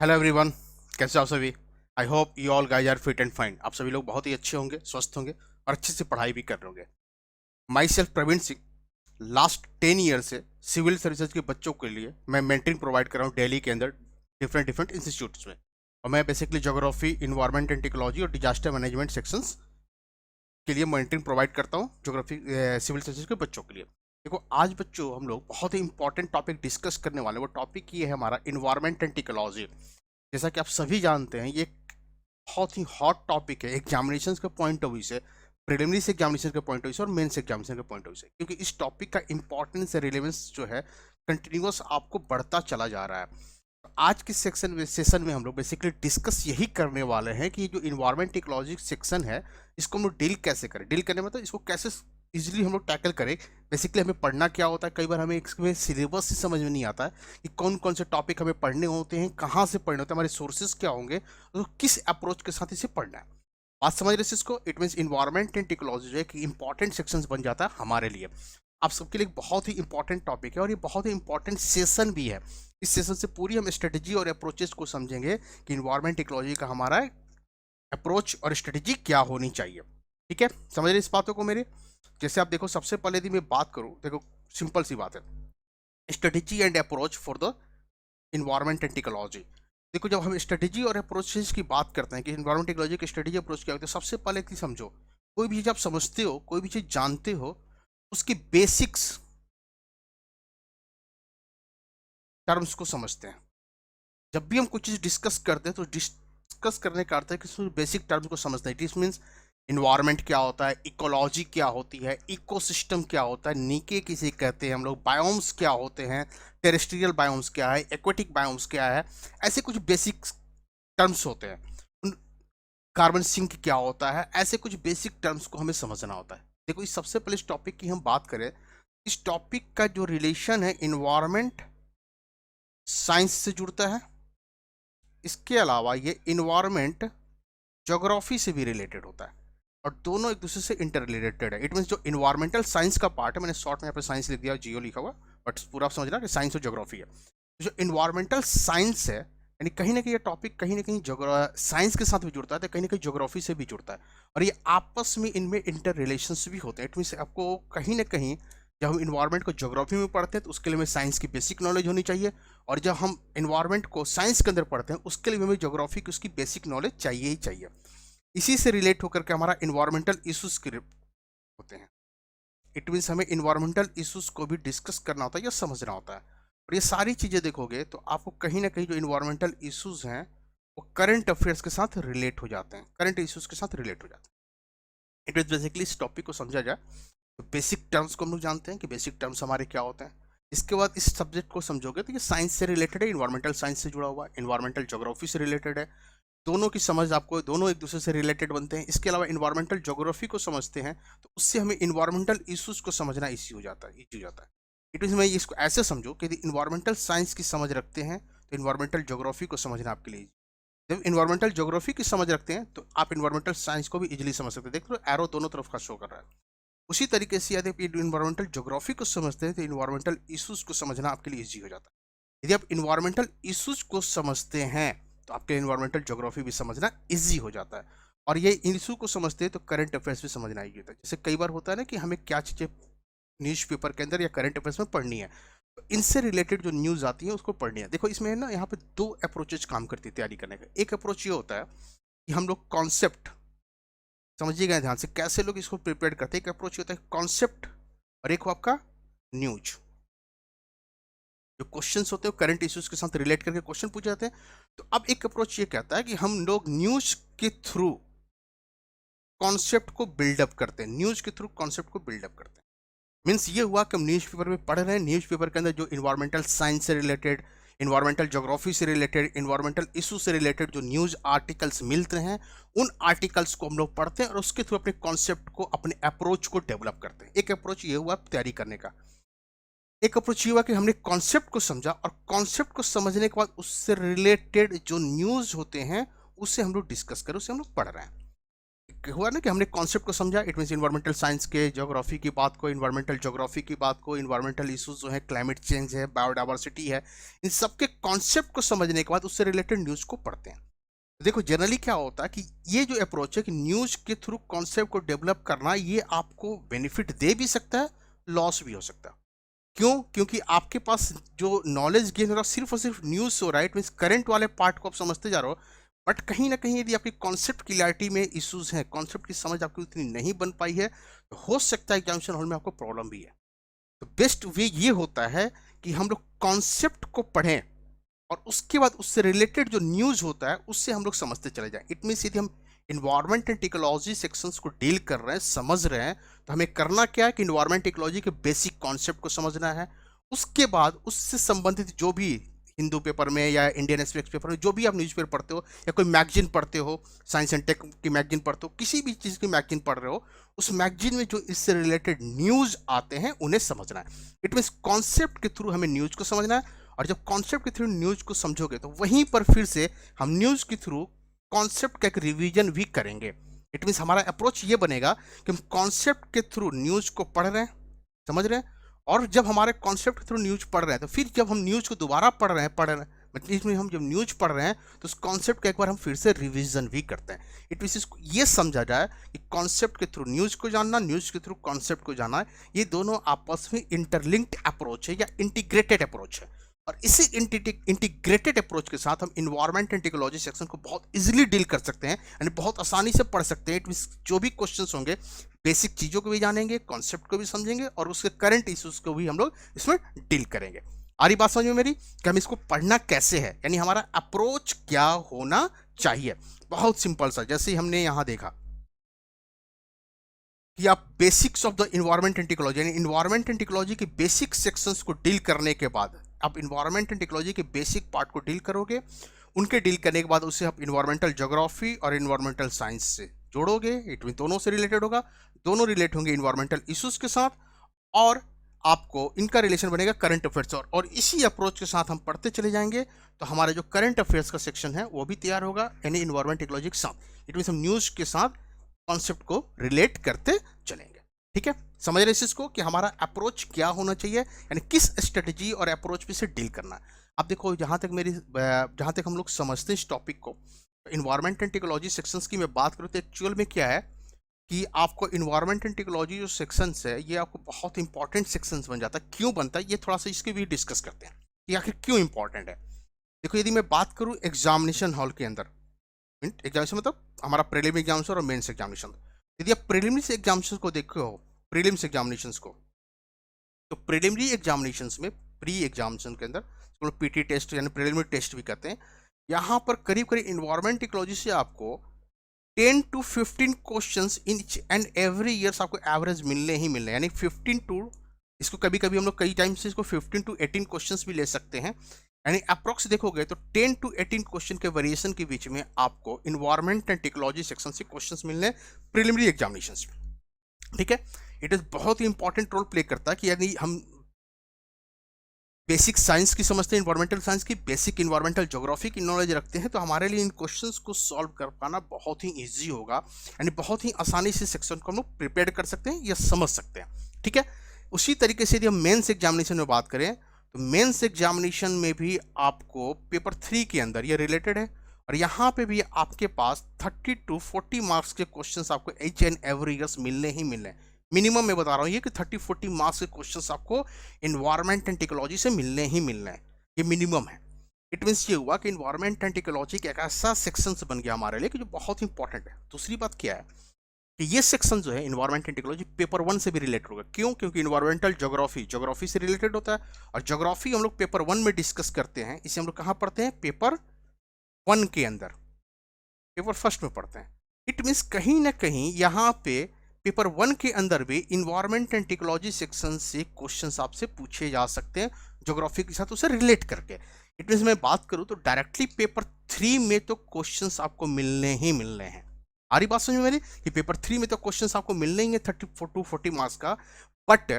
Hello everyone. कैसे हो आप सभी? I hope you all guys are fit and fine. आप सभी लोग बहुत ही अच्छे होंगे, स्वस्थ होंगे और अच्छे से पढ़ाई भी कर रहे होंगे। Myself Praveen Singh, last 10 year से सिविल सर्विसेज के बच्चों के लिए मैं मेंटरिंग प्रोवाइड कर रहा हूँ दिल्ली के अंदर डिफरेंट डिफरेंट इंस्टीट्यूट्स में। और मैं basically geography, environment and technology और डिजास्टर मैनेजमेंट सेक्शंस के लिए मेंटरिंग प्रोवाइड करता हूँ ज्योग्राफी सिविल सर्विसेज के बच्चों के लिए। देखो, आज बच्चों हम लोग बहुत ही इंपॉर्टेंट टॉपिक डिस्कस करने वाले हैं। वो टॉपिक ये है हमारा इन्वायरमेंट एंड टेक्नोलॉजी। जैसा कि आप सभी जानते हैं, ये बहुत ही हॉट टॉपिक है एग्जामिनेशन के पॉइंट ऑफ व्यू से, प्रिलिमिनरी एग्जामिनेशन के पॉइंट ऑफ व्यू से और मेंस एग्जामिनेशन के पॉइंट ऑफ व्यू से, क्योंकि इस टॉपिक का इंपॉर्टेंस, रिलेवेंस जो है कंटिन्यूस आपको बढ़ता चला जा रहा है। आज के सेशन में हम लोग बेसिकली डिस्कस यही करने वाले हैं कि जो इन्वायरमेंट इकोलॉजी सेक्शन है, इसको हम लोग डील कैसे करें। डील करने में तो इसको कैसे इजीली हम लोग टैकल करें। बेसिकली हमें पढ़ना क्या होता है, कई बार हमें इसमें सिलेबस ही समझ में नहीं आता है कि कौन कौन से टॉपिक हमें पढ़ने होते हैं, कहाँ से पढ़ने होते हैं, हमारे सोर्सेज क्या होंगे, तो किस अप्रोच के साथ इसे पढ़ना है। बात समझ रहे हैं इसको? It means environment and technology जो है कि इंपॉर्टेंट सेक्शंस बन जाता है हमारे लिए। आप सबके लिए बहुत ही इंपॉर्टेंट टॉपिक है और ये बहुत ही इंपॉर्टेंट सेशन भी है। इस सेशन से पूरी हम स्ट्रेटेजी और अप्रोचेस को समझेंगे कि इन्वायरमेंट टेक्नोलॉजी का हमारा अप्रोच और स्ट्रेटेजी क्या होनी चाहिए। ठीक है, समझ रहे इस बातों को मेरे? जैसे आप देखो, सबसे पहले यदि मैं बात करूं, देखो सिंपल सी बात है, strategy and approach for the environment and technology. देखो, जब हम स्ट्रेटेजी और अप्रोचेस की बात करते हैं कि इन्वायरमेंट टेक्नोलॉजी की स्ट्रेटेजी अप्रोच क्या होती है, सबसे पहले एक चीज समझो, कोई भी चीज आप समझते हो, कोई भी चीज जानते हो, उसकी बेसिक्स टर्म्स को समझते हैं। जब भी हम कुछ चीज डिस्कस करते हैं तो डिस्कस करने का अर्थ है कि बेसिक टर्म्स को समझना है। इट मीन्स इन्वायरमेंट क्या होता है, इकोलॉजी क्या होती है, इकोसिस्टम क्या होता है, नीके किसे कहते हैं हम लोग, बायोम्स क्या होते हैं, टेरेस्ट्रियल बायोम्स क्या है, एक्वेटिक बायोम्स क्या है, ऐसे कुछ बेसिक टर्म्स होते हैं। कार्बन सिंक क्या होता है, ऐसे कुछ बेसिक टर्म्स को हमें समझना होता है। देखो, इस सबसे पहले इस टॉपिक की हम बात करें, इस टॉपिक का जो रिलेशन है इन्वायरमेंट साइंस से जुड़ता है। इसके अलावा ये इन्वायरमेंट ज्योग्राफी से भी रिलेटेड होता है और दोनों एक दूसरे से इंटर रिलेटेड है। इट मीन जो इन्वायरमेंटल साइंस का पार्ट है, मैंने शॉर्ट में यहाँ पे साइंस लिख दिया, जियो लिखा हुआ, बट पूरा आप समझ रहा है कि साइंस और ज्योग्राफी है। तो जो इन्वायरमेंटल साइंस है, यानी कहीं ना कहीं ये टॉपिक कहीं ना कहीं साइंस के साथ भी जुड़ता है, तो कहीं ना कहीं ज्योग्राफी से भी जुड़ता है और ये आपस में इनमें इंटर रिलेशंस भी होते हैं। इट मीन्स आपको कहीं ना कहीं जब हम इन्वायरमेंट को ज्योग्राफी में पढ़ते हैं तो उसके लिए हमें साइंस की बेसिक नॉलेज होनी चाहिए, और जब हम इन्वायरमेंट को साइंस के अंदर पढ़ते हैं उसके लिए हमें ज्योग्राफी की उसकी बेसिक नॉलेज चाहिए ही चाहिए। इसी से रिलेट होकर के हमारा इन्वायरमेंटल इश्यूज होते हैं। इट मीन्स हमें इन्वायरमेंटल इश्यूज को भी डिस्कस करना होता है या समझना होता है। और ये सारी चीज़ें देखोगे तो आपको कहीं ना कहीं जो इन्वायरमेंटल इश्यूज हैं वो करंट अफेयर्स के साथ रिलेट हो जाते हैं, करंट इश्यूज के साथ रिलेट हो जाते हैं। इट मीन्स बेसिकली इस टॉपिक को समझा जाए तो बेसिक टर्म्स को हम लोग जानते हैं कि बेसिक टर्म्स हमारे क्या होते हैं। इसके बाद इस सब्जेक्ट को समझोगे तो ये साइंस से रिलेटेड है, इन्वायरमेंटल साइंस से जुड़ा हुआ है, इन्वायरमेंटल ज्योग्राफी से रिलेटेड है। दोनों की समझ आपको, दोनों एक दूसरे से रिलेटेड बनते हैं। इसके अलावा इन्वायरमेंटल ज्योग्राफी को समझते हैं तो उससे हमें इन्वायरमेंटल इश्यूज को समझना ईजी हो जाता है, ईजी हो जाता है। इट मीन मैं इसको ऐसे समझो कि यदि इन्वायरमेंटल साइंस की समझ रखते हैं तो इन्वायरमेंटल ज्योग्राफी को समझना आपके लिए, जब इन्वायरमेंटल ज्योग्राफी की समझ रखते हैं तो आप इन्वायरमेंटल साइंस को भी इजीली समझ सकते हैं। देख लो, एरो दोनों तरफ का शो कर रहा है। उसी तरीके से यदि आप इन्वायरमेंटल ज्योग्राफी को समझते हैं तो इन्वायरमेंटल इश्यूज को समझना आपके लिए ईजी हो जाता है। यदि आप इन्वायरमेंटल इश्यूज को समझते हैं तो आपके इन्वायरमेंटल ज्योग्राफी भी समझना ईजी हो जाता है। और ये इशू को समझते हैं तो करंट अफेयर्स भी समझना ईजी होता है। जैसे कई बार होता है ना कि हमें क्या चीज़ें न्यूज़पेपर के अंदर या करंट अफेयर्स में पढ़नी है, तो इनसे रिलेटेड जो न्यूज़ आती है उसको पढ़नी है। देखो, इसमें ना यहाँ पे दो अप्रोचेज काम करती है तैयारी करने का। एक अप्रोच ये होता है कि हम लोग कॉन्सेप्ट, समझिएगा ध्यान से कैसे लोग इसको प्रिपेयर करते हैं। एक अप्रोच होता है कॉन्सेप्ट और एक हो आपका न्यूज। जो क्वेश्चंस होते हैं करंट इश्यूज के साथ रिलेट करके क्वेश्चन पूछे जाते हैं। तो अब एक अप्रोच ये कहता है कि हम लोग न्यूज के थ्रू कॉन्सेप्ट को बिल्डअप करते हैं, न्यूज के थ्रू कॉन्सेप्ट को बिल्डअप करते हैं। मीन्स ये हुआ कि हम न्यूज़पेपर में पढ़ रहे हैं, न्यूज़पेपर के अंदर जो इन्वायरमेंटल साइंस से रिलेटेड, इन्वायरमेंटल ज्योग्राफी से रिलेटेड, इन्वायरमेंटल इशू से रिलेटेड जो न्यूज़ आर्टिकल्स मिलते हैं, उन आर्टिकल्स को हम लोग पढ़ते हैं और उसके थ्रू अपने कॉन्सेप्ट को, अपने अप्रोच को डेवलप करते हैं। एक अप्रोच ये हुआ तैयारी करने का। एक अप्रोच ये हुआ कि हमने कॉन्सेप्ट को समझा और कॉन्सेप्ट को समझने के बाद उससे रिलेटेड जो न्यूज़ होते हैं उसे हम लोग डिस्कस करें, उसे हम लोग पढ़ रहे हैं। हुआ ना कि हमने कॉन्सेप्ट को समझा, इट मीन्स इन्वायरमेंटल साइंस के ज्योग्राफी की बात को, इन्वायरमेंटल ज्योग्राफी की बात को, इन्वायरमेंटल इश्यूज जो है, क्लाइमेट चेंज है, बायोडाइवर्सिटी है, इन सब के कॉन्सेप्ट को समझने के बाद उससे रिलेटेड न्यूज़ को पढ़ते हैं। देखो जनरली क्या होता है कि ये जो अप्रोच है कि न्यूज़ के थ्रू कॉन्सेप्ट को डेवलप करना, ये आपको बेनिफिट दे भी सकता है, लॉस भी हो सकता है। क्यों? क्योंकि आपके पास जो नॉलेज गेन हो रहा है सिर्फ और सिर्फ न्यूज़ हो रहा है, इट मीन्स करंट वाले पार्ट को आप समझते जा रहे हो, बट कहीं ना कहीं यदि आपकी कॉन्सेप्ट क्लियरिटी में इश्यूज हैं, कॉन्सेप्ट की समझ आपकी उतनी नहीं बन पाई है, तो हो सकता है एग्जामिनेशन हॉल में आपको प्रॉब्लम भी है। तो बेस्ट वे ये होता है कि हम लोग कॉन्सेप्ट को पढ़ें और उसके बाद उससे रिलेटेड जो न्यूज़ होता है उससे हम लोग समझते चले जाएं। इट मीन्स यदि हम इन्वायरमेंट एंड टेक्नोलॉजी सेक्शंस को डील कर रहे हैं, समझ रहे हैं, तो हमें करना क्या है कि इन्वायरमेंट टेक्नोलॉजी के बेसिक कॉन्सेप्ट को समझना है। उसके बाद उससे संबंधित जो भी हिंदू पेपर में या इंडियन एक्सप्रेस पेपर में जो भी आप न्यूज़पेपर पढ़ते हो या कोई मैगजीन पढ़ते हो, साइंस एंड टेक की मैगजीन पढ़ते हो, किसी भी चीज़ की मैगजीन पढ़ रहे हो, उस मैगजीन में जो इससे रिलेटेड न्यूज़ आते हैं उन्हें समझना है। इट मीन्स कॉन्सेप्ट के थ्रू हमें न्यूज़ को समझना है, और जब कॉन्सेप्ट के थ्रू न्यूज़ को समझोगे तो वहीं पर फिर से हम न्यूज़ के थ्रू कॉन्सेप्ट का एक रिवीजन भी करेंगे। इट मीन्स हमारा अप्रोच ये बनेगा कि हम कॉन्सेप्ट के थ्रू न्यूज़ को पढ़ रहे हैं, समझ रहे हैं, और जब हमारे कॉन्सेप्ट के थ्रू न्यूज़ पढ़ रहे हैं तो फिर जब हम न्यूज़ को दोबारा पढ़ रहे हैं मतलब इसमें हम जब न्यूज़ पढ़ रहे हैं तो उस कॉन्सेप्ट का एक बार हम फिर से रिवीजन भी करते हैं। इट मीन्स इसको ये समझा जाए कि कॉन्सेप्ट के थ्रू न्यूज़ को जानना, न्यूज़ के थ्रू कॉन्सेप्ट को जानना, ये दोनों आपस में इंटरलिंक्ड अप्रोच है या इंटीग्रेटेड अप्रोच है। और इसी इंटीग्रेटेड अप्रोच के साथ हम इन्वायरमेंट एंड टेक्नोलॉजी सेक्शन को बहुत इजीली डील कर सकते हैं, यानी बहुत आसानी से पढ़ सकते हैं। इट मीन्स जो भी क्वेश्चंस होंगे, बेसिक चीज़ों को भी जानेंगे, कॉन्सेप्ट को भी समझेंगे, और उसके करंट इश्यूज को भी हम लोग इसमें डील करेंगे। आ रही बात समझ में मेरी कि हम इसको पढ़ना कैसे है, यानी हमारा अप्रोच क्या होना चाहिए। बहुत सिंपल सा, जैसे हमने यहां देखा कि आप basics of the environment and technology, यानी इन्वायरमेंट एंड टेक्नोलॉजी के बेसिक सेक्शंस को डील करने के बाद आप इन्वायरमेंट एंड टेक्नोलॉजी के बेसिक पार्ट को डील करोगे। उनके डील करने के बाद उसे आप इन्वायरमेंटल ज्योग्राफी और इन्वायरमेंटल साइंस से जोड़ोगे। इट मीन दोनों से रिलेटेड होगा, दोनों रिलेट होंगे इन्वायरमेंटल इश्यूज के साथ, और आपको इनका रिलेशन बनेगा करंट अफेयर्स और इसी अप्रोच के साथ हम पढ़ते चले जाएंगे तो हमारे जो करंट अफेयर्स का सेक्शन है वो भी तैयार होगा, यानी इन्वायरमेंट टेक्नोलॉजी के साथ। इट मीन हम न्यूज़ के साथ कॉन्सेप्ट को रिलेट करते चलेंगे। ठीक है, समझ रहे इसको कि हमारा अप्रोच क्या होना चाहिए, यानी किस स्ट्रेटजी और अप्रोच पे से डील करना है। अब देखो जहाँ तक हम लोग समझते हैं इस टॉपिक को, इन्वायरमेंट एंड टेक्नोलॉजी सेक्शंस की मैं बात करूँ तो एक्चुअल में क्या है कि आपको इन्वायरमेंट एंड टेक्नोलॉजी जो सेक्शंस है ये आपको बहुत इंपॉर्टेंट सेक्शंस बन जाता है। क्यों बनता है ये थोड़ा सा इसके भी डिस्कस करते हैं कि आखिर क्यों इंपॉर्टेंट है। देखो यदि मैं बात करूँ एग्जामिनेशन हॉल के अंदर, एग्जामिनेशन मतलब हमारा प्रीलिम एग्जामिनेशन और मेंस एग्जामिनेशन, यदि आप प्रीलिमिनरी एग्जामिनेशन को देखो, प्रीलिम्स एग्जामिनेशन को, तो प्रीलिमिनरी एग्जामिनेशन में प्री एग्जामिनेशन के अंदर पीटी टेस्ट यानी प्रीलिमिनरी टेस्ट भी कहते हैं, यहाँ पर करीब करीब इन्वायरमेंट टेक्नोलॉजी से आपको 10 to 15 questions in and every years आपको एवरेज मिलने ही मिलने, यानी 15 टू, इसको कभी कभी हम लोग कई टाइम से इसको 15 to 18 क्वेश्चंस भी ले सकते हैं, यानी अप्रोक्स देखोगे तो 10 to 18 क्वेश्चन के वेरिएशन के बीच में आपको इन्वायरमेंट एंड टेक्नोलॉजी सेक्शन से क्वेश्चंस मिलने प्रीलिमिनरी एग्जामिनेशंस में। ठीक है, इट इज बहुत ही इंपॉर्टेंट रोल प्ले करता है कि यदि हम बेसिक साइंस की समझते हैं, इन्वायरमेंटल साइंस की, बेसिक इन्वायरमेंटल ज्योग्राफी की नॉलेज रखते हैं, तो हमारे लिए इन क्वेश्चंस को सॉल्व कर पाना बहुत ही ईजी होगा, यानी बहुत ही आसानी से सेक्शन को हम लोग प्रिपेयर कर सकते हैं या समझ सकते हैं। ठीक है, उसी तरीके से यदि हम मेंस एग्जामिनेशन में बात करें तो मेंस एग्जामिनेशन में भी आपको पेपर 3 के अंदर ये रिलेटेड है, और यहाँ पे भी आपके पास 30 to 40 मार्क्स के क्वेश्चंस आपको एच एंड एवरी ईयर्स मिलने ही मिलने, मिनिमम मैं बता रहा हूँ ये कि 30-40 मार्क्स के क्वेश्चंस आपको इन्वायरमेंट एंड टेक्नोलॉजी से मिलने ही मिलने हैं, ये मिनिमम है। इट मीन्स ये हुआ कि इन्वायरमेंट एंड टेक्नोलॉजी का एक ऐसा सेक्शन बन गया हमारे लिए कि जो बहुत इंपॉर्टेंट है। दूसरी बात क्या है कि ये सेक्शन जो है इन्वायरमेंट एंड टेक्नोलॉजी पेपर 1 से भी रिलेटेड होगा। क्यों? क्योंकि इन्वायरमेंटल ज्योग्राफी से रिलेटेड होता है, और ज्योग्राफी हम लोग पेपर 1 में डिस्कस करते हैं, इसे हम लोग कहाँ पढ़ते हैं? पेपर 1 के अंदर, पेपर फर्स्ट में पढ़ते हैं। इट मीन्स कहीं ना कहीं यहाँ पे पेपर 1 के अंदर भी इन्वायरमेंट एंड टेक्नोलॉजी सेक्शन से क्वेश्चंस आपसे पूछे जा सकते हैं ज्योग्राफी के साथ उसे रिलेट करके। इट मीन्स मैं बात करूँ तो डायरेक्टली पेपर 3 में तो क्वेश्चंस आपको मिलने ही मिलने हैं। आ रही बात समझ में मेरी कि पेपर 3 में तो क्वेश्चंस आपको मिलने ही है 30 to 40 मार्क्स का, बट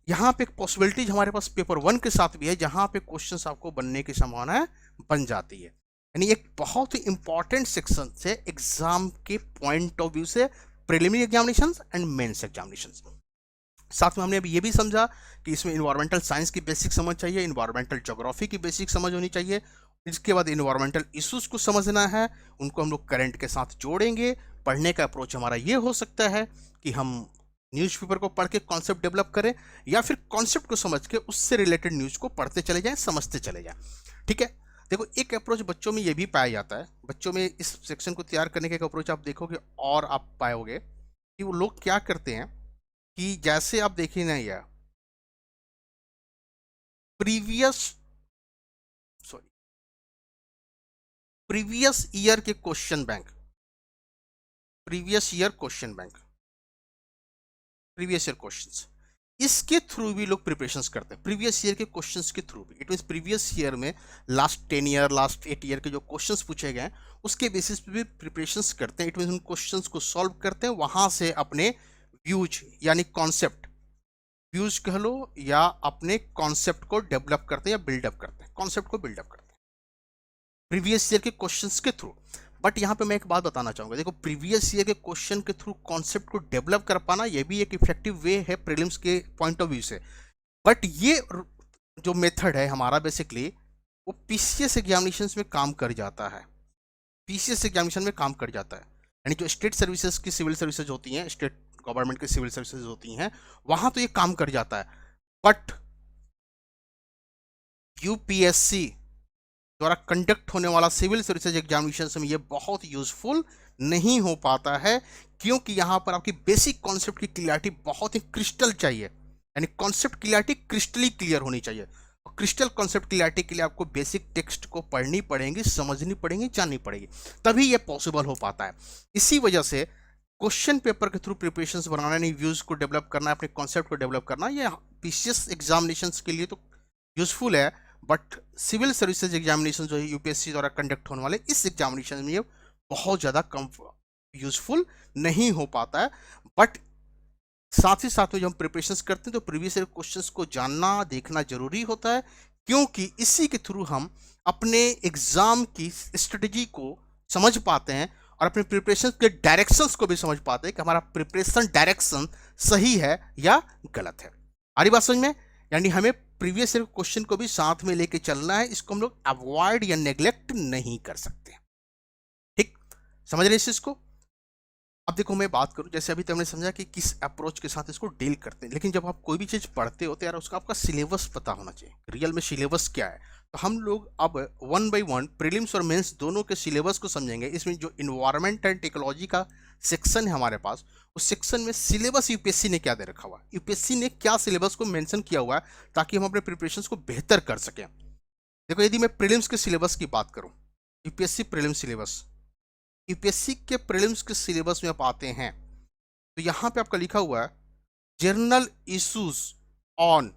यहाँ पे एक पॉसिबिलिटीज हमारे पास पेपर 1 के साथ भी है जहाँ पे क्वेश्चंस आपको बनने की संभावना बन जाती है। यानी एक बहुत ही इंपॉर्टेंट सेक्शन से एग्जाम के पॉइंट ऑफ व्यू से preliminary examinations and mains examinations. साथ में हमने अभी ये भी समझा कि इसमें इन्वायरमेंटल साइंस की बेसिक समझ चाहिए, इन्वायरमेंटल ज्योग्राफी की बेसिक समझ होनी चाहिए, इसके बाद इन्वायरमेंटल इश्यूज को समझना है, उनको हम लोग करंट के साथ जोड़ेंगे। पढ़ने का अप्रोच हमारा ये हो सकता है कि हम न्यूज़पेपर को पढ़ के कॉन्सेप्ट डेवलप करें, या फिर कॉन्सेप्ट को समझ के उससे रिलेटेड न्यूज़ को पढ़ते चले जाएं, समझते चले जाएं। ठीक है, देखो एक अप्रोच बच्चों में ये भी पाया जाता है, बच्चों में इस सेक्शन को तैयार करने का एक अप्रोच आप देखोगे और आप पाओगे कि वो लोग क्या करते हैं कि जैसे आप देखिए ना, या प्रीवियस ईयर के question bank, previous year question bank, previous year questions, इसके थ्रू भी लोग प्रिपरेशंस करते हैं, प्रीवियस ईयर के क्वेश्चंस के थ्रू भी। इट मींस प्रीवियस ईयर में लास्ट 10 ईयर, लास्ट 8 ईयर के जो क्वेश्चंस पूछे गए हैं उसके बेसिस पे भी प्रिपरेशंस करते हैं। इट मींस उन क्वेश्चंस को सॉल्व करते हैं, वहां से अपने व्यूज यानी कॉन्सेप्ट, व्यूज कह लो, या अपने कॉन्सेप्ट को डेवलप करते हैं या बिल्डअप करते हैं, कॉन्सेप्ट को बिल्डअप करते हैं प्रीवियस ईयर के क्वेश्चंस के थ्रू। बट यहाँ पे मैं एक बात बताना चाहूंगा, देखो प्रीवियस ईयर के क्वेश्चन के थ्रू कॉन्सेप्ट को डेवलप कर पाना ये भी एक इफेक्टिव वे है प्रीलिम्स के पॉइंट ऑफ व्यू से। बट ये जो मेथड है हमारा बेसिकली वो पीसीएस एग्जामिनेशंस में काम कर जाता है, पीसीएस एग्जामिनेशन में काम कर जाता है, यानी जो स्टेट सर्विसेज की सिविल सर्विसेज होती हैं, स्टेट गवर्नमेंट की सिविल सर्विसेज होती हैं, वहां तो ये काम कर जाता है। बट यूपीएससी द्वारा कंडक्ट होने वाला सिविल सर्विसेज एग्जामिनेशन में ये बहुत यूजफुल नहीं हो पाता है, क्योंकि यहां पर आपकी बेसिक कॉन्सेप्ट की क्लियरिटी बहुत ही क्रिस्टल चाहिए, यानी कॉन्सेप्ट क्लियरिटी क्रिस्टली क्लियर होनी चाहिए। और क्रिस्टल कॉन्सेप्ट क्लियरिटी के लिए आपको बेसिक टेक्स्ट को पढ़नी पड़ेगी, समझनी पड़ेगी, जाननी पड़ेगी, तभी ये पॉसिबल हो पाता है। इसी वजह से क्वेश्चन पेपर के थ्रू प्रिपरेशंस बनाना, यानी व्यूज को डेवलप करना, अपने कॉन्सेप्ट को डेवलप करना, ये पीसीएस एग्जामिनेशंस के लिए तो यूजफुल है, बट सिविल सर्विसेज एग्जामिनेशन जो है यूपीएससी द्वारा कंडक्ट होने वाले इस एग्जामिनेशन में ये बहुत ज़्यादा कम यूजफुल नहीं हो पाता है। बट साथ ही साथ में जब हम प्रिपरेशंस करते हैं तो प्रीवियस ईयर क्वेश्चंस को जानना, देखना जरूरी होता है, क्योंकि इसी के थ्रू हम अपने एग्जाम की स्ट्रेटजी को समझ पाते हैं और अपने प्रिपरेशन के डायरेक्शंस को भी समझ पाते हैं कि हमारा प्रिपरेशन डायरेक्शन सही है या गलत है। आ रही बात समझ में? यानी हमें प्रीवियस ईयर क्वेश्चन को भी साथ में लेके चलना है, इसको हम लोग अवॉइड या नेग्लेक्ट नहीं कर सकते। ठीक, समझ रहे इस चीज को? अब देखो मैं बात करूं, जैसे अभी तो हमने समझा कि किस अप्रोच के साथ इसको डील करते हैं, लेकिन जब आप कोई भी चीज पढ़ते हो तो यार उसका आपका सिलेबस पता होना चाहिए, रियल में सिलेबस क्या है। तो हम लोग अब 1 by 1 प्रीलिम्स और मेंस दोनों के सिलेबस को समझेंगे। इसमें जो इन्वायरमेंट एंड टेक्नोलॉजी का सेक्शन है हमारे पास, उस सेक्शन में सिलेबस यूपीएससी ने क्या दे रखा हुआ है, यूपीएससी ने क्या सिलेबस को मेंशन किया हुआ है, ताकि हम अपने प्रिपरेशंस को बेहतर कर सकें। देखो यदि मैं प्रीलिम्स के सिलेबस की बात करूं, यूपीएससी प्रीलिम्स सिलेबस, यूपीएससी के प्रीलिम्स के सिलेबस में आप आते हैं तो यहां पे आपका लिखा हुआ है general issues on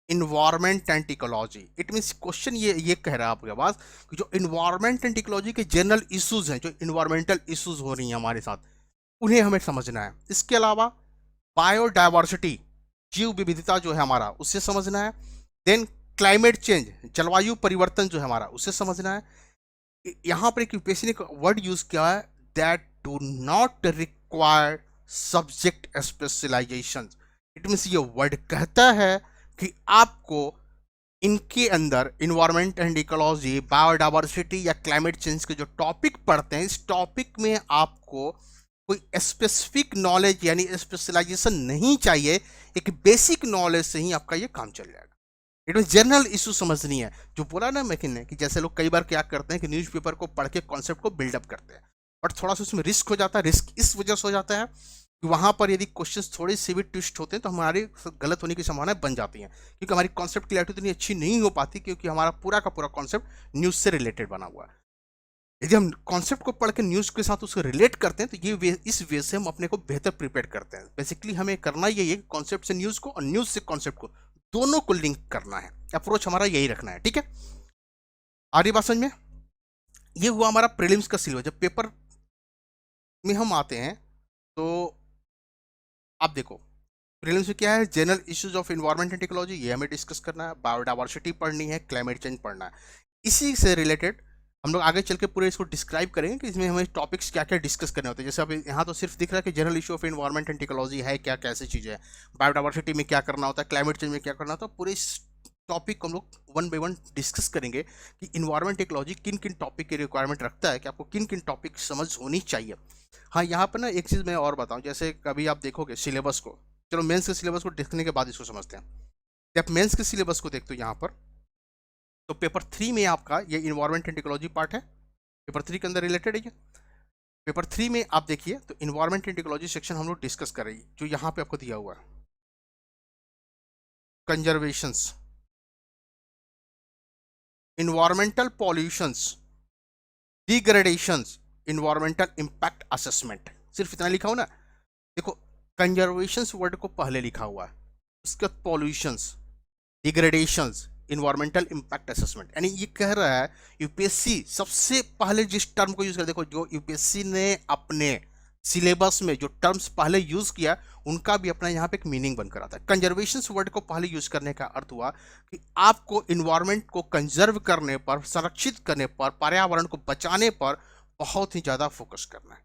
environment and technology. It means question ये कह रहा है आपके पास कि जो इन्वायरमेंट एंड टेक्नोलॉजी के जनरल इश्यूज हैं, जो इन्वायरमेंटल इश्यूज हो रही हैं हमारे साथ, उन्हें हमें समझना है। इसके अलावा बायोडाइवर्सिटी, जीव विविधता जो है हमारा, उससे समझना है। देन क्लाइमेट चेंज, जलवायु परिवर्तन जो है हमारा, उससे समझना है। यहां पर एक यूपीएससी ने वर्ड यूज किया है, that do not require subject specialisation. It means ये वर्ड कहता है कि आपको इनके अंदर इन्वायरमेंट एंड इकोलॉजी, बायोडाइवर्सिटी या क्लाइमेट चेंज के जो टॉपिक पढ़ते हैं, इस टॉपिक में आपको कोई स्पेसिफिक नॉलेज यानी स्पेशलाइजेशन नहीं चाहिए, एक बेसिक नॉलेज से ही आपका ये काम चल जाएगा। इट मीन जनरल इशू समझनी है। जो बोला ना मैकिन ने कि जैसे लोग कई बार क्या करते हैं कि न्यूज़पेपर को पढ़ के कॉन्सेप्ट को बिल्डअप करते हैं, बट थोड़ा सा उसमें रिस्क हो जाता है। रिस्क इस वजह से हो जाता है कि वहां पर यदि क्वेश्चंस थोड़े से भी ट्विस्ट होते हैं तो हमारे गलत होने की संभावनाएं बन जाती हैं, क्योंकि हमारी कॉन्सेप्ट क्लैरिटी इतनी अच्छी नहीं हो पाती, क्योंकि हमारा पूरा का पूरा कॉन्सेप्ट न्यूज़ से रिलेटेड बना हुआ है। यदि हम कॉन्सेप्ट को पढ़ के न्यूज़ के साथ उसको रिलेट करते हैं तो ये इस वे से हम अपने को बेहतर प्रिपेयर करते हैं। बेसिकली हमें करना यही है कि कॉन्सेप्ट से न्यूज़ को और न्यूज़ से कॉन्सेप्ट को दोनों को लिंक करना है। अप्रोच हमारा यही रखना है। ठीक है, आ रही बात समझ में? ये हुआ हमारा प्रीलिम्स का सिलेबस। जब पेपर में हम आते हैं तो आप देखो प्रीलिम्स में क्या है, general issues of environment and technology, ये हमें डिस्कस करना है। बायोडाइवर्सिटी पढ़नी है, क्लाइमेट चेंज पढ़ना है। इसी से रिलेटेड हम लोग आगे चल के पूरे इसको डिस्क्राइब करेंगे कि इसमें हमें टॉपिक्स क्या क्या डिस्कस करने होते हैं। जैसे अब यहाँ तो सिर्फ दिख रहा है कि general issue of environment and ecology है क्या, कैसे चीज़ें है, बायोडाइवर्सिटी में क्या करना होता है, क्लाइमेट चेंज में क्या करना होता है। पूरे इस टॉपिक को हम लोग वन बाई वन डिस्कस करेंगे कि इन्वायरमेंट इकोलॉजी किन किन टॉपिक की रिक्वायरमेंट रखता है, कि आपको किन किन टॉपिक समझ होनी चाहिए। हाँ, यहाँ पर ना एक चीज़ मैं और बताऊँ, जैसे कभी आप देखोगे सिलेबस को, चलो मेंस के सिलेबस को देखने के बाद इसको समझते हैं। जब मेंस के सिलेबस को देखते हो यहाँ पर, तो पेपर 3 में आपका ये इन्वायरमेंट एंड इकोलॉजी पार्ट है, पेपर 3 के अंदर रिलेटेड है ये। पेपर 3 में आप देखिए तो इन्वायरमेंट एंड इकोलॉजी सेक्शन हम लोग डिस्कस कर रही है, जो यहाँ पे आपको दिया हुआ है, conservations, environmental pollutions, डिग्रेडेशंस, environmental impact assessment, सिर्फ इतना लिखा हो ना। देखो, कंजर्वेशंस वर्ड को पहले लिखा हुआ है, उसके बाद पॉल्यूशंस, डिग्रेडेशंस, इन्वायरमेंटल इंपैक्ट असेसमेंट। यानी ये कह रहा है यूपीएससी सबसे पहले जिस टर्म को यूज कर, देखो जो यूपीएससी ने अपने सिलेबस में जो टर्म्स पहले यूज किया उनका भी अपना यहाँ पे एक मीनिंग बनकर आता है। कंजर्वेशन वर्ड को पहले यूज करने का अर्थ हुआ कि आपको इन्वायरमेंट को कंजर्व करने पर, संरक्षित करने पर, पर्यावरण को बचाने पर बहुत ही ज्यादा फोकस करना है।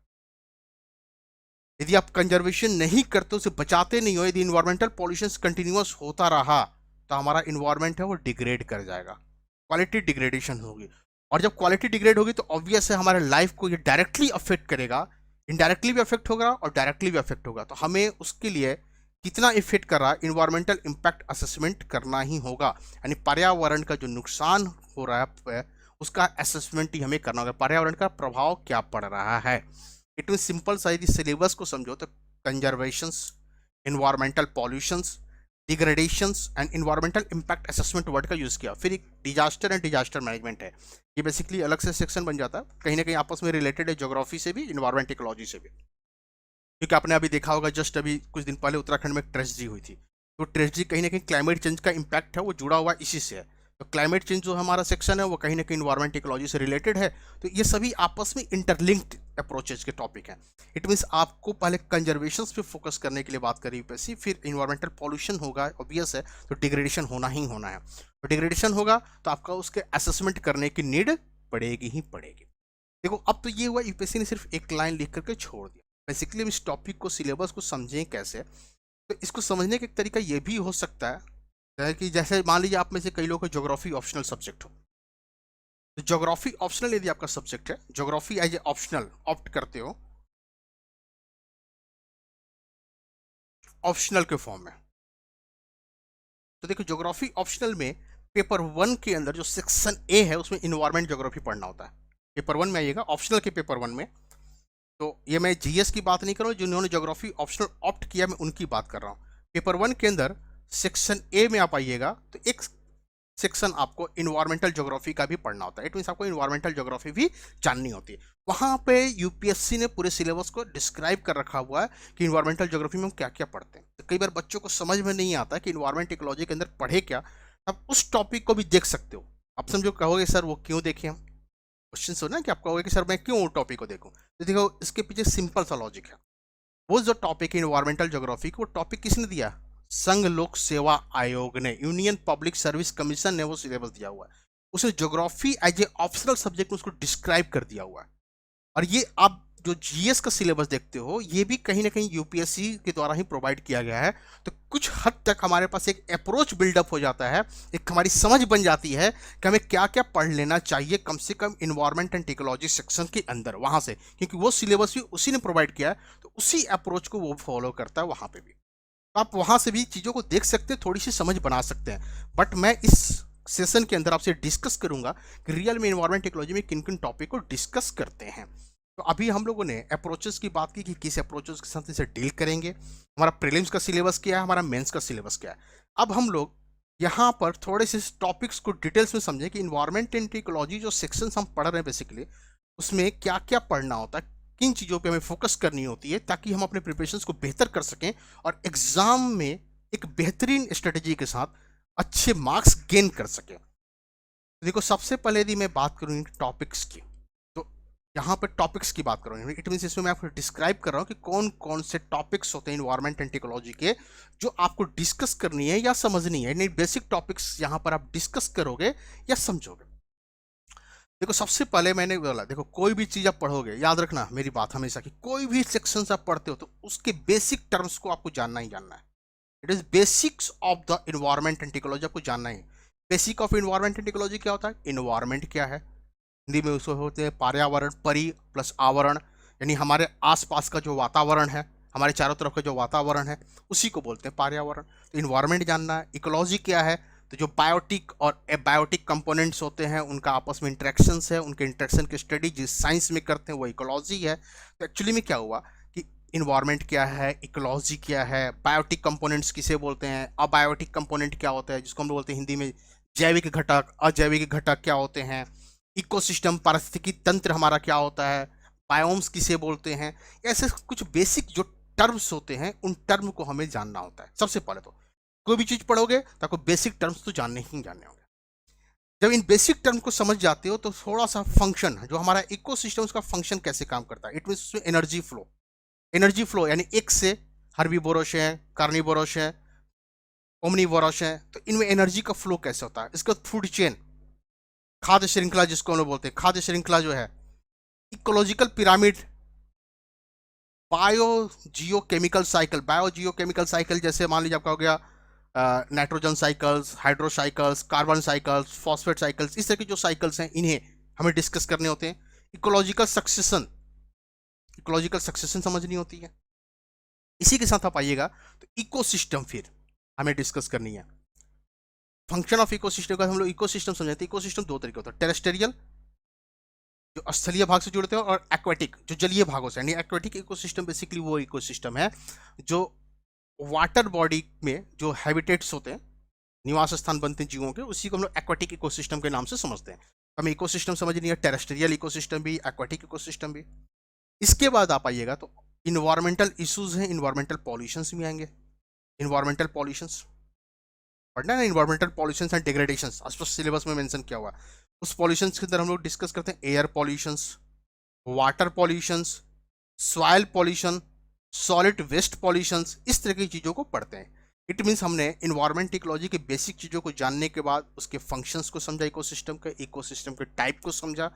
यदि आप कंजर्वेशन नहीं करते, उसे बचाते नहीं हो, यदि इन्वायरमेंटल पॉल्यूशन कंटिन्यूअस होता रहा तो हमारा इन्वायरमेंट है वो डिग्रेड कर जाएगा, क्वालिटी डिग्रेडेशन होगी। और जब क्वालिटी डिग्रेड होगी तो ऑब्वियस है हमारे लाइफ को ये डायरेक्टली अफेक्ट करेगा, इनडायरेक्टली भी अफेक्ट होगा और डायरेक्टली भी अफेक्ट होगा। तो हमें उसके लिए कितना इफेक्ट कर रहा है, इन्वायरमेंटल इंपैक्ट असेसमेंट करना ही होगा। यानी पर्यावरण का जो नुकसान हो रहा है उसका असेसमेंट ही हमें करना होगा, पर्यावरण का प्रभाव क्या पड़ रहा है। इट मीन सिंपल सा यदि सिलेबस को समझो तो conservations, environmental pollutions, डिग्रेडेशंस and environmental impact assessment word का यूज किया। फिर एक डिजास्टर एंड डिजास्टर मैनेजमेंट है, ये बेसिकली अलग से सेक्शन बन जाता है, कहीं ना कहीं आपस में रिलेटेड है, ज्योग्राफी से भी, इन्वायरमेंट इकोलॉजी से भी। क्योंकि आपने अभी देखा होगा, जस्ट अभी कुछ दिन पहले उत्तराखंड में एक ट्रेजेडी हुई थी, तो ट्रेजेडी कहीं ना कहीं क्लाइमेट चेंज का इंपैक्ट है वो जुड़ा हुआ इसी से है। तो क्लाइमेट चेंज जो हमारा सेक्शन है वो कहीं ना कहीं इन्वायरमेंट इकोलॉजी से रिलेटेड है। तो ये सभी आपस में इंटरलिंक्ड अप्रोचेज के टॉपिक हैं। इट मीन्स आपको पहले कंजर्वेशन पे फोकस करने के लिए बात करी यूपीएससी, फिर इन्वायरमेंटल पॉल्यूशन होगा, ऑब्वियस है, तो डिग्रेडेशन होना ही होना है। तो डिग्रेडेशन होगा तो आपका उसके असेसमेंट करने की नीड पड़ेगी ही पड़ेगी। देखो, अब तो ये हुआ यूपीएससी ने सिर्फ एक लाइन लिख करके छोड़ दिया। बेसिकली इस टॉपिक को, सिलेबस को समझें कैसे, तो इसको समझने का एक तरीका ये भी हो सकता है कि जैसे मान लीजिए आप में से कई लोगों का ज्योग्राफी ऑप्शनल सब्जेक्ट हो, तो ज्योग्राफी ऑप्शनल यदि आपका सब्जेक्ट है, geography as a optional opt करते हो ऑप्शनल के फॉर्म में, तो देखो ज्योग्राफी ऑप्शनल में पेपर 1 के अंदर जो सेक्शन ए है उसमें इन्वायरमेंट ज्योग्राफी पढ़ना होता है। पेपर 1 में आइएगा, ऑप्शनल के पेपर 1 में। तो ये मैं जीएस की बात नहीं कर रहा हूँ, जिन्होंने ज्योग्राफी ऑप्शनल ऑप्ट किया मैं उनकी बात कर रहा हूँ। पेपर 1 के अंदर सेक्शन ए में आप आइएगा तो एक सेक्शन आपको इन्वायरमेंटल ज्योग्राफी का भी पढ़ना होता है। इट मीन्स आपको इन्वायरमेंटल ज्योग्राफी भी जाननी होती है। वहाँ पे यूपीएससी ने पूरे सिलेबस को डिस्क्राइब कर रखा हुआ है कि इन्वायरमेंटल ज्योग्राफी में हम क्या क्या पढ़ते हैं। तो कई बार बच्चों को समझ में नहीं आता कि इन्वायरमेंट इकोलॉजी के अंदर पढ़े क्या, आप उस टॉपिक को भी देख सकते हो। आप समझो, कहोगे सर वो क्यों देखें हम, क्वेश्चन हो ना कि आप कहोगे कि सर मैं क्यों टॉपिक को देखूं, तो देखो इसके पीछे सिंपल सा लॉजिक है। वो जो टॉपिक है इन्वायरमेंटल ज्योग्राफी को, टॉपिक किसने दिया? संघ लोक सेवा आयोग ने, यूनियन पब्लिक सर्विस कमीशन ने वो सिलेबस दिया हुआ है। उसने geography as a optional subject उसको डिस्क्राइब कर दिया हुआ है। और ये आप जो जीएस का सिलेबस देखते हो ये भी कहीं ना कहीं यूपीएससी के द्वारा ही प्रोवाइड किया गया है। तो कुछ हद तक हमारे पास एक अप्रोच बिल्डअप हो जाता है, एक हमारी समझ बन जाती है कि हमें क्या क्या पढ़ लेना चाहिए कम से कम इन्वायरमेंट एंड इकोलॉजी सेक्शन के अंदर, वहाँ से, क्योंकि वो सिलेबस भी उसी ने प्रोवाइड किया है। तो उसी अप्रोच को वो फॉलो करता है वहाँ पे भी। तो आप वहाँ से भी चीज़ों को देख सकते हैं, थोड़ी सी समझ बना सकते हैं। बट मैं इस सेशन के अंदर आपसे डिस्कस करूंगा कि रियल में इन्वायरमेंट इकोलॉजी में किन किन टॉपिक को डिस्कस करते हैं। तो अभी हम लोगों ने अप्रोचेस की बात की कि किस अप्रोचेस के साथ इसे डील करेंगे, हमारा प्रीलिम्स का सिलेबस क्या है, हमारा मेंस का सिलेबस क्या है। अब हम लोग यहाँ पर थोड़े से टॉपिक्स को डिटेल्स में समझें कि इन्वायरमेंट एंड इकोलॉजी जो सेक्शंस हम पढ़ रहे हैं बेसिकली, उसमें क्या क्या पढ़ना होता है, किन चीज़ों पे हमें फोकस करनी होती है, ताकि हम अपने प्रिपरेशंस को बेहतर कर सकें और एग्जाम में एक बेहतरीन स्ट्रेटेजी के साथ अच्छे मार्क्स गेन कर सकें। देखो, सबसे पहले यदि मैं बात करूँ टॉपिक्स की, तो यहाँ पर टॉपिक्स की बात करूँ, इट मीन्स इसमें मैं आपको डिस्क्राइब कर रहा हूँ कि कौन कौन से टॉपिक्स होते हैं इन्वायरमेंट एंड इकोलॉजी के जो आपको डिस्कस करनी है या समझनी है। नहीं, बेसिक टॉपिक्स यहाँ पर आप डिस्कस करोगे या समझोगे। देखो सबसे पहले मैंने बोला, देखो कोई भी चीज आप पढ़ोगे, याद रखना मेरी बात हमेशा कि कोई भी सेक्शन आप पढ़ते हो तो उसके बेसिक टर्म्स को आपको जानना ही जानना है। It is basics of the environment and ecology आपको जानना ही। Basic of environment and ecology क्या होता है? इन्वायरमेंट क्या है, हिंदी में उसको होते हैं पर्यावरण, परि प्लस आवरण, यानी हमारे आसपास का जो वातावरण है, हमारे चारों तरफ का जो वातावरण है उसी को बोलते हैं पर्यावरण। तो इन्वायरमेंट जानना है। इकोलॉजी क्या है? तो जो बायोटिक और एबायोटिक कंपोनेंट्स होते हैं उनका आपस में इंटरेक्शंस है, उनके इंटरेक्शन की स्टडी जिस साइंस में करते हैं वो इकोलॉजी है। तो एक्चुअली में क्या हुआ कि इन्वायरमेंट क्या है, इकोलॉजी क्या है, बायोटिक कंपोनेंट्स किसे बोलते हैं, अबायोटिक कंपोनेंट क्या होता है जिसको हम लोग बोलते हैं हिंदी में जैविक घटक, अजैविक घटक क्या होते हैं, इकोसिस्टम पारिस्थितिकी तंत्र हमारा क्या होता है, बायोम्स किसे बोलते हैं। ऐसे कुछ बेसिक जो टर्म्स होते हैं उन टर्म को हमें जानना होता है। सबसे पहले तो कोई भी चीज पढ़ोगे तो आपको बेसिक टर्म्स तो जानने ही जानने होंगे। जब इन बेसिक टर्म को समझ जाते हो तो थोड़ा सा फंक्शन जो हमारा इकोसिस्टम उसका फंक्शन कैसे काम करता है, इट मीन उसमें एनर्जी फ्लो यानी एक से हर्बीवोरस है, कार्निवोरस है, ओमनीवोरस है, तो इनमें एनर्जी का फ्लो कैसे होता है। इसका फूड चेन, खाद्य श्रृंखला जिसको हम लोग बोलते हैं, खाद्य श्रृंखला जो है, इकोलॉजिकल पिरामिड, बायो जियो केमिकल साइकिल जैसे मान लीजिए आपका हो गया nitrogen cycles, hydro cycles, carbon cycles, phosphate cycles, इस तरह की जो साइकिल्स हैं इन्हें हमें डिस्कस करने होते हैं। इकोलॉजिकल सक्सेशन समझनी होती है। इसी के साथ आप आइएगा तो इकोसिस्टम फिर हमें डिस्कस करनी है। फंक्शन ऑफ इकोसिस्टम का हम लोग इकोसिस्टम समझते हैं। इकोसिस्टम दो तरीके होता है, टेरेस्टेरियल जो स्थलीय भाग से जुड़ते हैं और एक्वेटिक जो जलीय भागों से। यानी एक्वेटिक इकोसिस्टम बेसिकली वो इकोसिस्टम है जो वाटर बॉडी में जो हैबिटेट्स होते हैं, निवास स्थान बनते हैं जीवों के, उसी को हम लोग एक्वेटिक इकोसिस्टम के नाम से समझते हैं। हमें इकोसिस्टम समझनी है, टेरेस्टेरियल इकोसिस्टम भी, एक्वेटिक इकोसिस्टम भी। इसके बाद आप आइएगा तो इन्वायरमेंटल इश्यूज हैं, इन्वायरमेंटल पॉल्यूशंस भी आएंगे। इन्वायरमेंटल पॉल्यूशंस पढ़ना है ना, इन्वायरमेंटल पॉल्यूशंस एंड डिग्रेडेशंस आज तो सिलेबस में मेंशन किया हुआ। उस पॉल्यूशंस के अंदर हम लोग डिस्कस करते हैं air pollutions, water pollutions, soil pollution, solid waste pollutions, इस तरह की चीज़ों को पढ़ते हैं। इट मीन्स हमने इन्वायरमेंट इकोलॉजी के बेसिक चीज़ों को जानने के बाद उसके फंक्शंस को समझा, इकोसिस्टम के टाइप को समझा,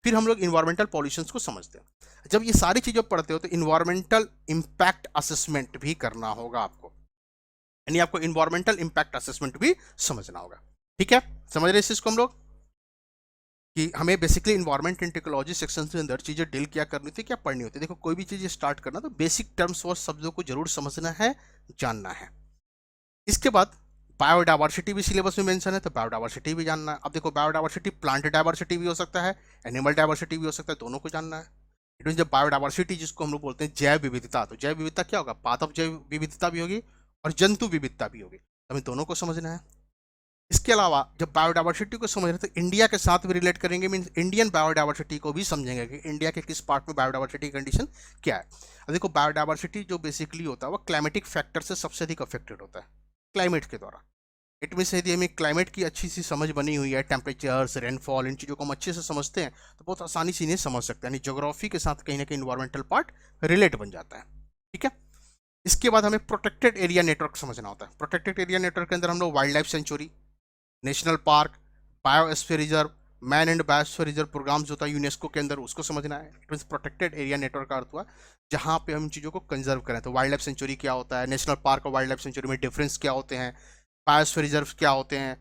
फिर हम लोग इन्वायरमेंटल पॉल्यूशंस को समझते हैं। जब ये सारी चीज़ें पढ़ते हो तो इन्वायरमेंटल इम्पैक्ट असेसमेंट भी करना होगा आपको, यानी आपको इन्वायरमेंटल इम्पैक्ट असेसमेंट भी समझना होगा। ठीक है, समझ रहे हैं इसको हम लोग कि हमें basically environment and technology section के अंदर चीज़ें डील क्या करनी थी, क्या पढ़नी होती है। देखो कोई भी चीज़ स्टार्ट करना तो बेसिक टर्म्स और शब्दों को जरूर समझना है, जानना है। इसके बाद बायोडाइवर्सिटी भी सिलेबस में मेंशन है, तो बायोडाइवर्सिटी भी जानना है। अब देखो बायोडाइवर्सिटी प्लांट डाइवर्सिटी भी हो सकता है, एनिमल डाइवर्सिटी भी हो सकता है, दोनों को जानना है। इट मीन जब बायोडाइवर्सिटी जिसको हम लोग बोलते हैं जैव विविधता, तो जैव विविधता क्या होगा, पाथ ऑफ जैव विविधता भी होगी और जंतु विविधता भी होगी, तो हमें दोनों को समझना है। इसके अलावा जब बायोडाइवर्सिटी को समझ रहे तो इंडिया के साथ भी रिलेट करेंगे, मीन इंडियन बायोडाइवर्सिटी को भी समझेंगे कि इंडिया के किस पार्ट में बायोडाइवर्सिटी कंडीशन क्या है। अब देखो बायोडाइवर्सिटी जो बेसिकली होता है वो क्लाइमेटिक फैक्टर से सबसे अधिक अफेक्टेड होता है, क्लाइमेट के द्वारा। इट मीन्स यदि हमें क्लाइमेट की अच्छी सी समझ बनी हुई है, टेम्परेचर्स, रेनफॉल, इन चीज़ों को हम अच्छे से समझते हैं तो बहुत आसानी से इन्हें समझ सकते हैं, यानी ज्योग्राफी के साथ कहीं ना कहीं इन्वायरमेंटल पार्ट रिलेट बन जाता है। ठीक है, इसके बाद हमें प्रोटेक्टेड एरिया नेटवर्क समझना होता है। प्रोटेक्टेड एरिया नेटवर्क के अंदर हम लोग wildlife sanctuary, national park, biosphere reserve, man and biosphere reserve programs होता है यूनेस्को के अंदर, उसको समझना है। It means protected area network का अर्थ हुआ जहाँ पे हम चीज़ों को कंजर्व करें। तो वाइल्ड लाइफ सेंचुरी क्या होता है, नेशनल पार्क और वाइल्ड लाइफ सेंचुरी में डिफरेंस क्या होते हैं, बायोस्फीयर रिजर्व क्या होते हैं,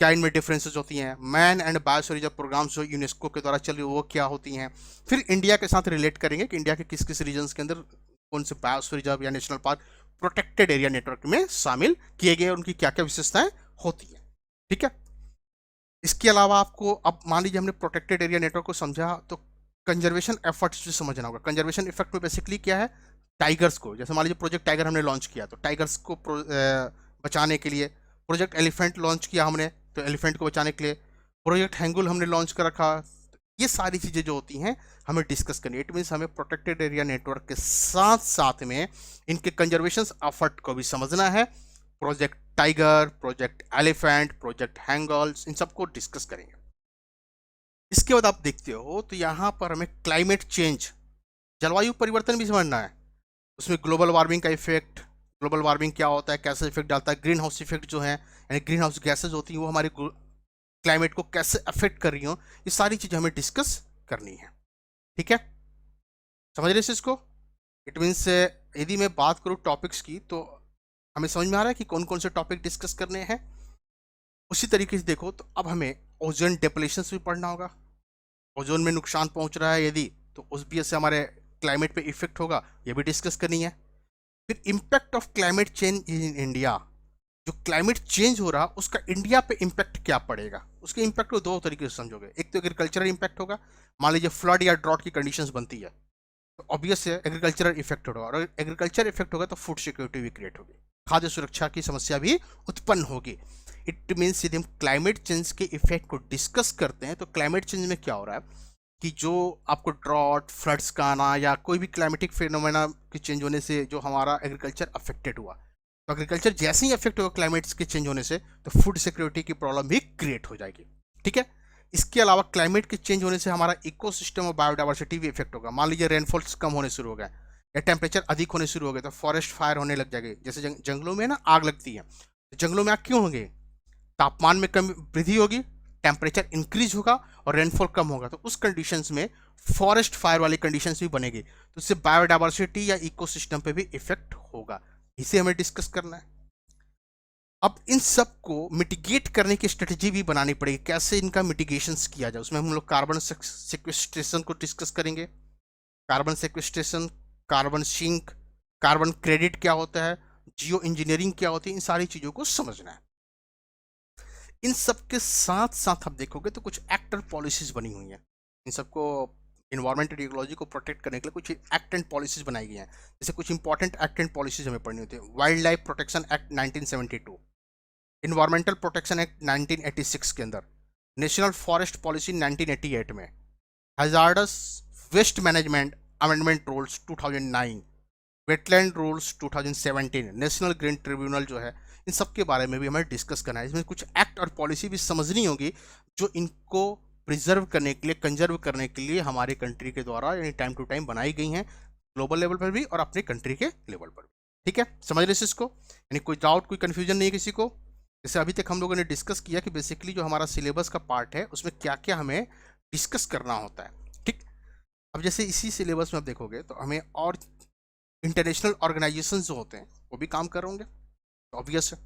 क्या इनमें डिफरेंसेस होती हैं, man and biosphere reserve programs जो यूनेस्को के द्वारा चल रही वो क्या होती हैं। फिर इंडिया के साथ रिलेट करेंगे कि इंडिया के किस किस रीजन्स के अंदर कौन से बायोस्फीयर रिजर्व या national park protected area network में शामिल किए गए, उनकी क्या क्या विशेषताएं होती हैं। ठीक है, इसके अलावा आपको अब मान लीजिए हमने प्रोटेक्टेड एरिया नेटवर्क को समझा तो कंजर्वेशन एफर्ट्स भी समझना होगा। कंजर्वेशन इफेक्ट में बेसिकली क्या है, टाइगर्स को, जैसे मान लीजिए प्रोजेक्ट टाइगर हमने लॉन्च किया तो टाइगर्स को बचाने के लिए, प्रोजेक्ट एलिफेंट लॉन्च किया हमने तो एलिफेंट को बचाने के लिए, प्रोजेक्ट हैंगुल हमने लॉन्च कर रखा। ये सारी चीज़ें जो होती हैं हमें डिस्कस करनी है। इट मीन्स हमें प्रोटेक्टेड एरिया नेटवर्क के साथ साथ में इनके कंजर्वेशन एफर्ट को भी समझना है। Project tiger, project elephant, project hanguls, इन सबको डिस्कस करेंगे। इसके बाद आप देखते हो तो यहाँ पर हमें क्लाइमेट चेंज, जलवायु परिवर्तन भी समझना है। उसमें ग्लोबल वार्मिंग का इफेक्ट, ग्लोबल वार्मिंग क्या होता है, कैसे इफेक्ट डालता है, ग्रीन हाउस इफेक्ट जो है यानी ग्रीन हाउस गैसेज होती हैं वो हमारे क्लाइमेट को कैसे अफेक्ट कर रही हो, ये सारी चीजें हमें डिस्कस करनी है। ठीक है, समझ रहे इसको? इट मीन्स यदि मैं बात करूँ टॉपिक्स की तो हमें समझ में आ रहा है कि कौन कौन से टॉपिक डिस्कस करने हैं। उसी तरीके से देखो तो अब हमें ओजोन डिप्लेशन भी पढ़ना होगा। ओजोन में नुकसान पहुंच रहा है यदि, तो उस भी से हमारे क्लाइमेट पे इफेक्ट होगा, ये भी डिस्कस करनी है। फिर impact of climate change in India, जो क्लाइमेट चेंज हो रहा उसका इंडिया पे इम्पैक्ट क्या पड़ेगा, उसके इम्पैक्ट को दो तरीके से समझोगे। एक तो एग्रीकल्चरल इम्पैक्ट होगा, मान लीजिए फ्लड या ड्रॉट की कंडीशंस बनती है तो ऑब्वियस है एग्रीकल्चरल इफेक्ट होगा, और एग्रीकल्चर इफेक्ट होगा तो फूड सिक्योरिटी भी क्रिएट होगी, खाद्य सुरक्षा की समस्या भी उत्पन्न होगी। इट मीन्स यदि हम क्लाइमेट चेंज के इफेक्ट को डिस्कस करते हैं तो क्लाइमेट चेंज में क्या हो रहा है कि जो आपको ड्रॉट, फ्लड्स का आना या कोई भी क्लाइमेटिक फिनोमेना के चेंज होने से जो हमारा एग्रीकल्चर अफेक्टेड हुआ, तो एग्रीकल्चर जैसे ही अफेक्ट होगा क्लाइमेट के चेंज होने से तो फूड सिक्योरिटी की प्रॉब्लम भी क्रिएट हो जाएगी। ठीक है, इसके अलावा क्लाइमेट के चेंज होने से हमारा इकोसिस्टम और बायोडाइवर्सिटी भी इफेक्ट होगा। मान लीजिए रेनफॉल्स कम होने शुरू हो गए या टेम्परेचर अधिक होने शुरू हो गए तो फॉरेस्ट फायर होने लग जाएगी। जैसे जंगलों में ना आग लगती है, तो जंगलों में आग क्यों होंगे? तापमान में कम वृद्धि होगी, टेम्परेचर इंक्रीज होगा और रेनफॉल कम होगा, तो उस कंडीशंस में फॉरेस्ट फायर वाली कंडीशंस भी बनेगी, तो इससे बायोडाइवर्सिटी या इकोसिस्टम पे भी इफेक्ट होगा। इसे हमें डिस्कस करना है। अब इन सब को मिटिगेट करने की स्ट्रेटजी भी बनानी पड़ेगी, कैसे इनका मिटिगेशन किया जाए। उसमें हम लोग कार्बन सेक्वेस्ट्रेशन को डिस्कस करेंगे, carbon sequestration, carbon sink, carbon credit क्या होता है, जियो इंजीनियरिंग क्या होती है, इन सारी चीजों को समझना है। इन सब के साथ साथ आप देखोगे तो कुछ एक्ट और पॉलिसीज बनी हुई हैं। इन सबको इन्वायरमेंट और इकोलॉजी को प्रोटेक्ट करने के लिए कुछ एक्ट एंड पॉलिसीज बनाई गई हैं। जैसे कुछ इंपॉर्टेंट एक्ट एंड पॉलिसीज हमें पढ़नी होती है। Wildlife protection act 1972, environmental protection act 1986 के अंदर, नेशनल फॉरेस्ट पॉलिसी 1988 में, hazardous waste management amendment rules 2009, wetland rules 2017, national green tribunal जो है, इन सब के बारे में भी हमें डिस्कस करना है। इसमें कुछ एक्ट और पॉलिसी भी समझनी होगी जो इनको प्रिजर्व करने के लिए, कंजर्व करने के लिए हमारे कंट्री के द्वारा यानी टाइम टू टाइम बनाई गई हैं, ग्लोबल लेवल पर भी और अपने कंट्री के लेवल पर भी। ठीक है, समझ रहे इसको? यानी कोई डाउट, कोई कंफ्यूजन नहीं है किसी को? जैसे अभी तक हम लोगों ने डिस्कस किया कि बेसिकली जो हमारा सिलेबस का पार्ट है उसमें क्या क्या हमें डिस्कस करना होता है। ठीक, अब जैसे इसी सिलेबस में आप देखोगे तो हमें और इंटरनेशनल ऑर्गेनाइजेशंस जो होते हैं वो भी काम कर रहे होंगे, ऑब्वियस है।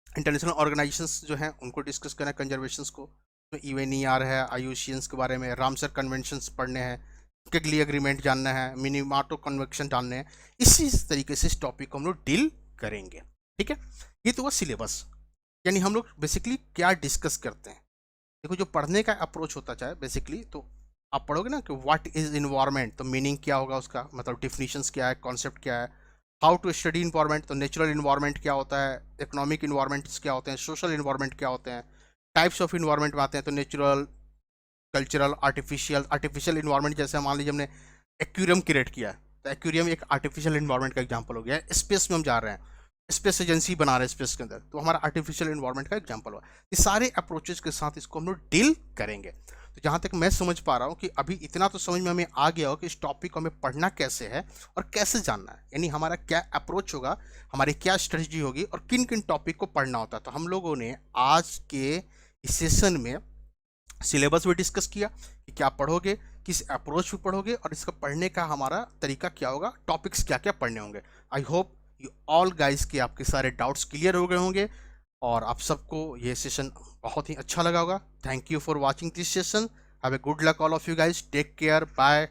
इंटरनेशनल ऑर्गेनाइजेशंस जो हैं उनको डिस्कस करना है, कंजर्वेशंस को, तो यूएनईआर है, आईयूसीएन के बारे में, रामसर कन्वेंशंस पढ़ने हैं, किगली एग्रीमेंट जानना है, मिनीमाटो कन्वेंशन जानने हैं। इसी तरीके से इस टॉपिक को हम लोग डील करेंगे। ठीक है, ये तो हुआ सिलेबस, यानी हम लोग बेसिकली क्या डिस्कस करते हैं। देखो जो पढ़ने का अप्रोच होता चाहे बेसिकली, तो आप पढ़ोगे ना कि व्हाट इज इन्वायरमेंट, तो मीनिंग क्या होगा उसका, मतलब डिफिनीशंस क्या है, कॉन्सेप्ट क्या है। हाउ टू स्टडी इन्वायरमेंट, तो नेचुरल इन्वायरमेंट क्या होता है, इकोनॉमिक इन्वायरमेंट्स क्या होते हैं, सोशल इन्वायरमेंट क्या होते हैं, टाइप्स ऑफ इन्वायरमेंट में आते हैं, तो natural, cultural, artificial. Artificial environment जैसे मान लीजिए हमने एक्वेरियम क्रिएट किया है, तो एक्वेरियम एक आर्टिफिशियल इन्वायरमेंट का एग्जाम्पल हो गया। स्पेस में हम जा रहे हैं, स्पेस एजेंसी बना रहे हैं स्पेस के अंदर, तो हमारा आर्टिफिशियल इन्वायरमेंट का एग्जाम्पल हुआ। ये सारे अप्रोचेज के साथ इसको हम लोग डील करेंगे। तो जहाँ तक मैं समझ पा रहा हूँ कि अभी इतना तो समझ में हमें आ गया हो कि इस टॉपिक को हमें पढ़ना कैसे है और कैसे जानना है, यानी हमारा क्या अप्रोच होगा, हमारी क्या स्ट्रेटजी होगी और किन किन टॉपिक को पढ़ना होता है। तो हम लोगों ने आज के इस सेशन में सिलेबस भी डिस्कस किया कि क्या पढ़ोगे, किस अप्रोच भी पढ़ोगे और इसका पढ़ने का हमारा तरीका क्या होगा, टॉपिक्स क्या क्या पढ़ने होंगे। आई होप यू ऑल गाइज के आपके सारे डाउट्स क्लियर हो गए होंगे और आप सबको ये सेशन बहुत ही अच्छा लगा होगा। Thank you for watching this session. Have a good luck all of you guys, take care, bye.